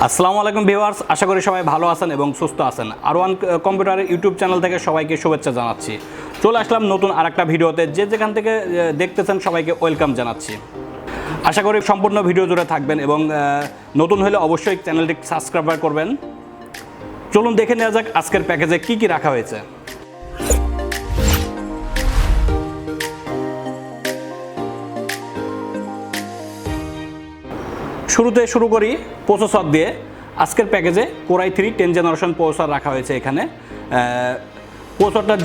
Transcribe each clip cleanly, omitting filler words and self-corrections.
আসসালামু আলাইকুম ভিউয়ার্স, আশা করি সবাই ভালো আছেন এবং সুস্থ আছেন। আর1 কম্পিউটারের ইউটিউব চ্যানেল থেকে সবাইকে শুভেচ্ছা জানাচ্ছি। চলে আসলাম নতুন আরেকটা ভিডিওতে। যে যেখান থেকে দেখতেছেন সবাইকে ওয়েলকাম জানাচ্ছি। আশা করি সম্পূর্ণ ভিডিও জুড়ে থাকবেন এবং নতুন হলে অবশ্যই চ্যানেলটি সাবস্ক্রাইব করবেন। চলুন দেখে নেওয়া যাক আজকের প্যাকেজে কি কি রাখা হয়েছে। শুরুতে শুরু করি প্রসেসর দিয়ে। আজকের প্যাকেজে Core i3 10 জেনারেশন প্রসেসর রাখা হয়েছে এখানে। প্রসেসরটা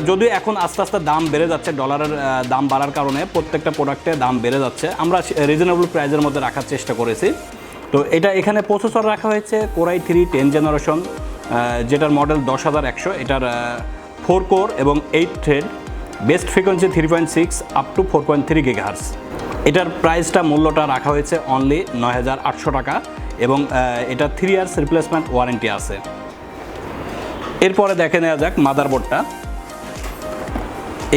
যদিও এখন আস্তে আস্তে দাম বেড়ে যাচ্ছে, ডলারের দাম বাড়ার কারণে প্রত্যেকটা প্রোডাক্টের দাম বেড়ে যাচ্ছে। আমরা রিজনেবল প্রাইসের মধ্যে রাখার চেষ্টা করেছি। তো এটা এখানে প্রসেসর রাখা হয়েছে Core i3 10 জেনারেশন, যেটার মডেল 10100। এটার 4 কোর এবং 8 thread, best frequency 3.6 up to 4.3 GHz। এটার প্রাইসটা মূল্যটা রাখা হয়েছে অনলি 9800 টাকা এবং এটা 3 ইয়ার্স রিপ্লেসমেন্ট ওয়ারেন্টি আছে। এরপরে দেখে নেওয়া যাক মাদারবোর্ডটা।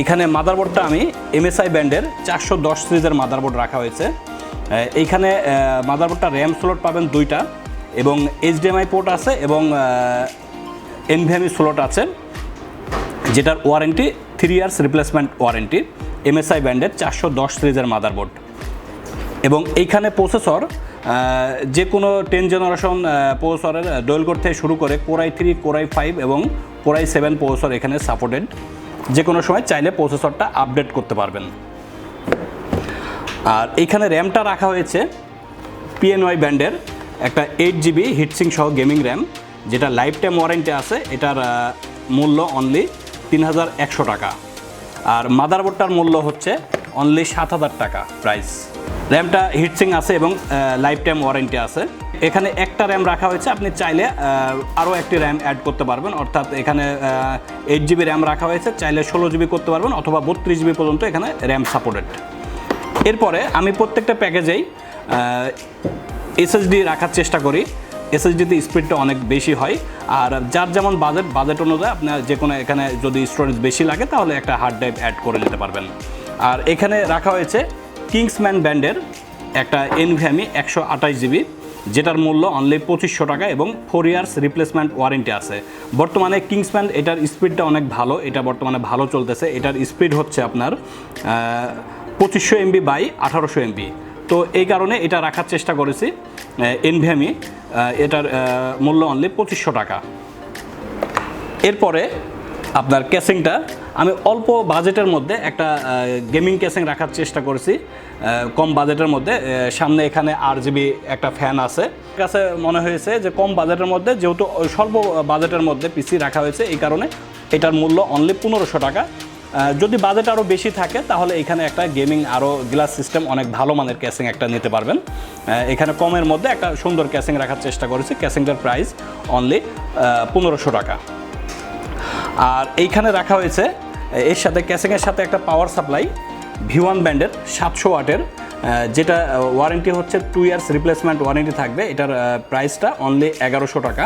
এখানে মাদারবোর্ডটা আমি MSI ব্র্যান্ডের 410 সিরিজের মাদারবোর্ড রাখা হয়েছে। এইখানে মাদারবোর্ডটা র্যাম স্লট পাবেন 2টা এবং HDMI পোর্ট আছে এবং NvMe স্লট আছে, যেটার warranty 3 years replacement warranty. MSI ব্র্যান্ডের 410 সিরিজের মাদারবোর্ড এবং এইখানে প্রসেসর যে কোনো 10 জেনারেশন প্রসেসরের ডুয়াল কোর থেকে শুরু করে Core i3, Core i5 এবং Core i7 প্রসেসর এখানে সাপোর্টেড। যে কোনো সময় চাইলে প্রসেসরটা আপডেট করতে পারবেন। আর এইখানে র্যামটা রাখা হয়েছে PNY ব্র্যান্ডের একটা 8GB হিটসিং সহ গেমিং র্যাম, যেটা লাইফ টাইম ওয়ারেন্টি আছে। এটার মূল্য অনলি 3100 টাকা। আর মাদারবোর্ডটার মূল্য হচ্ছে অনলি 7000 টাকা প্রাইস। র্যামটা হিটসিং আছে এবং লাইফ টাইম ওয়ারেন্টি আছে। এখানে একটা র্যাম রাখা হয়েছে, আপনি চাইলে আরও একটি র্যাম অ্যাড করতে পারবেন। অর্থাৎ এখানে 8GB র্যাম রাখা হয়েছে, চাইলে 16GB করতে পারবেন অথবা 32GB পর্যন্ত এখানে র্যাম সাপোর্টেড। এরপরে আমি প্রত্যেকটা প্যাকেজেই SSD রাখার চেষ্টা করি। SSDতে স্পিডটা অনেক বেশি হয়। আর যার যেমন বাজেট অনুযায়ী আপনার যে কোনো এখানে যদি স্টোরেজ বেশি লাগে তাহলে একটা হার্ড ড্রাইভ অ্যাড করে নিতে পারবেন। আর এখানে রাখা হয়েছে KINGSMAN ব্র্যান্ডের একটা NvMe 128GB, যেটার মূল্য অনলি 2500 টাকা এবং 4 ইয়ার্স রিপ্লেসমেন্ট ওয়ারেন্টি আছে। বর্তমানে KINGSMAN এটার স্পিডটা অনেক ভালো, এটা বর্তমানে ভালো চলতেছে। এটার স্পিড হচ্ছে আপনার 2500 MB বাই 1800 MB। তো এই কারণে এটা রাখার চেষ্টা করেছি NvMe। এটার মূল্য অনলি 2500 টাকা। এরপরে আপনার ক্যাসিংটা আমি অল্প বাজেটের মধ্যে একটা গেমিং ক্যাসিং রাখার চেষ্টা করেছি, কম বাজেটের মধ্যে। সামনে এখানে RGB একটা ফ্যান আছে। কাছে মনে হয়েছে যে কম বাজেটের মধ্যে, যেহেতু স্বল্প বাজেটের মধ্যে পিসি রাখা হয়েছে, এই কারণে এটার মূল্য অনলি 1500 টাকা। যদি বাজেট আরও বেশি থাকে তাহলে এখানে একটা গেমিং আরও গ্লাস সিস্টেম অনেক ভালো মানের ক্যাসিং একটা নিতে পারবেন। এখানে কমের মধ্যে একটা সুন্দর ক্যাসিং রাখার চেষ্টা করেছি। ক্যাসিংটার প্রাইস অনলি 1500 টাকা। আর এইখানে রাখা হয়েছে এর সাথে ক্যাসিংয়ের সাথে একটা পাওয়ার সাপ্লাই V1 ব্র্যান্ডের 700 ওয়াটের, যেটা ওয়ারেন্টি হচ্ছে 2 ইয়ার্স রিপ্লেসমেন্ট ওয়ারেন্টি থাকবে। এটার প্রাইসটা অনলি 1100 টাকা।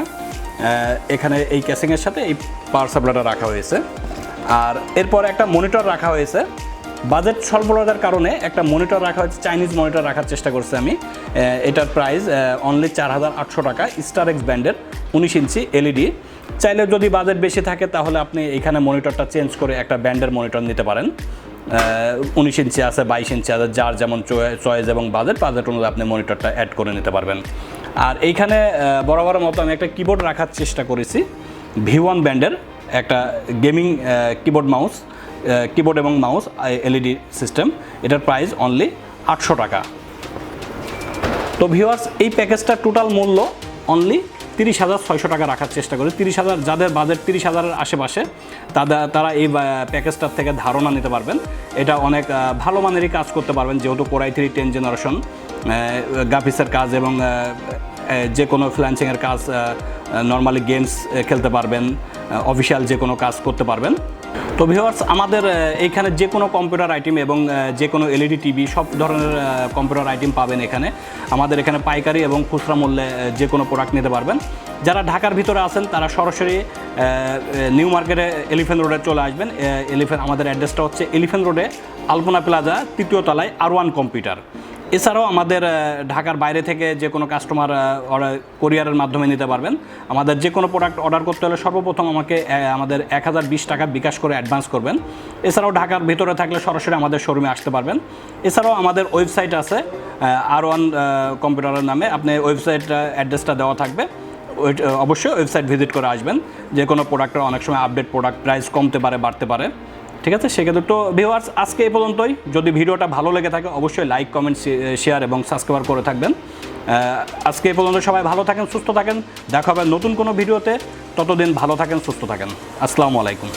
এখানে এই ক্যাসিংয়ের সাথে এই পাওয়ার সাপ্লাইটা রাখা হয়েছে। আর এরপর একটা মনিটর রাখা হয়েছে। বাজেট স্বল্পতার কারণে একটা মনিটর রাখা হয়েছে, চাইনিজ মনিটর রাখার চেষ্টা করছি আমি। এটার প্রাইস অনলি 4800 টাকা, স্টারএক্স ব্র্যান্ডের 19 ইঞ্চি LED। চাইলে যদি বাজেট বেশি থাকে তাহলে আপনি এখানে মনিটরটা চেঞ্জ করে একটা ব্র্যান্ডের মনিটর নিতে পারেন। 19 ইঞ্চি আছে, 22 ইঞ্চি আছে, যার যেমন চয়েস এবং বাজেট অনুযায়ী আপনি মনিটরটা অ্যাড করে নিতে পারবেন। আর এইখানে বরাবরের মতো আমি একটা কিবোর্ড রাখার চেষ্টা করেছি V1 ব্র্যান্ডের একটা গেমিং কিবোর্ড এবং মাউস LED সিস্টেম। এটার প্রাইস অনলি 800 টাকা। তো ভিউয়ার্স, এই প্যাকেজটার টোটাল মূল্য অনলি 30,600 টাকা রাখার চেষ্টা করি। 30,000, যাদের বাজেট 30,000-এর আশেপাশে তারা এই প্যাকেজটার থেকে ধারণা নিতে পারবেন। এটা অনেক ভালো মানেরই কাজ করতে পারবেন, যেহেতু Core i3 10 জেনারেশন, গ্রাফিক্সের কাজ এবং যে কোনো ফ্রিল্যান্সিংয়ের কাজ, নর্মালি গেমস খেলতে পারবেন, অফিসিয়াল যে কোনো কাজ করতে পারবেন। তো ভিউয়ার্স, আমাদের এইখানে যে কোনো কম্পিউটার আইটেম এবং যে কোনো LED টিভি সব ধরনের কম্পিউটার আইটেম পাবেন এখানে। আমাদের এখানে পাইকারি এবং খুচরা মূল্যে যে কোনো প্রোডাক্ট নিতে পারবেন। যারা ঢাকার ভিতরে আছেন তারা সরাসরি নিউ মার্কেটে এলিফ্যান্ট রোডে চলে আসবেন। আমাদের অ্যাড্রেসটা হচ্ছে এলিফ্যান্ট রোডে আলপনা প্লাজা 3য় তলায় R1 কম্পিউটার। এছাড়াও আমাদের ঢাকার বাইরে থেকে যে কোনো কাস্টমার কোরিয়ারের মাধ্যমে নিতে পারবেন। আমাদের যে কোনো প্রোডাক্ট অর্ডার করতে হলে সর্বপ্রথম আমাদের 1020 টাকা বিকাশ করে অ্যাডভান্স করবেন। এছাড়াও ঢাকার ভিতরে থাকলে সরাসরি আমাদের শোরুমে আসতে পারবেন। এছাড়াও আমাদের ওয়েবসাইট আছে R1 কম্পিউটারের নামে, আপনি ওয়েবসাইট অ্যাড্রেসটা দেওয়া থাকবে, অবশ্যই ওয়েবসাইট ভিজিট করে আসবেন। যে কোনো প্রোডাক্টের অনেক সময় আপডেট প্রোডাক্ট প্রাইস কমতে পারে, বাড়তে পারে, ঠিক আছে। সেক্ষেত্রে তো ভিউয়ার্স আজকে এই পর্যন্তই। যদি ভিডিওটা ভালো লেগে থাকে অবশ্যই লাইক, কমেন্ট, শেয়ার এবং সাবস্ক্রাইব করে থাকবেন। আজকে এই পর্যন্ত সবাই ভালো থাকেন, সুস্থ থাকেন। দেখা হবে নতুন কোনো ভিডিওতে। ততদিন ভালো থাকেন, সুস্থ থাকেন। আসসালামু আলাইকুম।